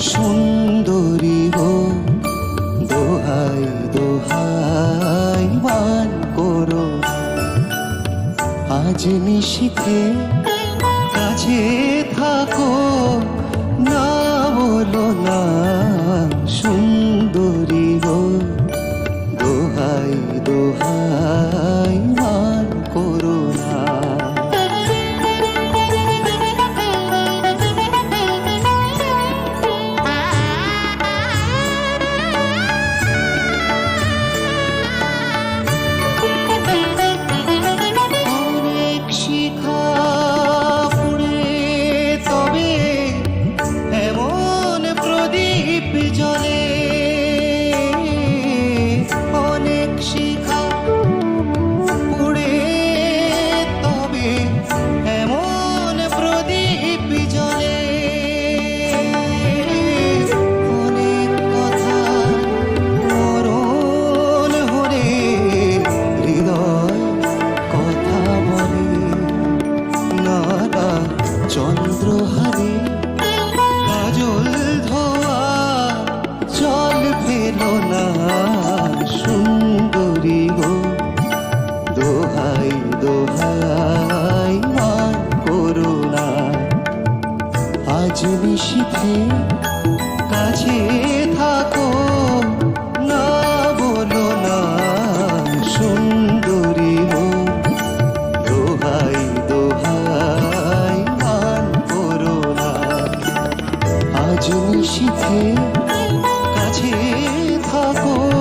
সুন্দরী গো দোহাই দোহাই মান করো আজ নিশীথে কাছে থাকো না বলো না সুন্দরী গো দোহাই দোহাই মান করো না চন্দ্রহারে কাজল ধোয়া জল ফেলো না সুন্দরী গো দোহাই দোহাই মান করো না আজ নিশীথে কাছে থাকো না বলো না সুন্দরী গো দোহাই দোহাই আজ নিশীথে কাছে থাকো।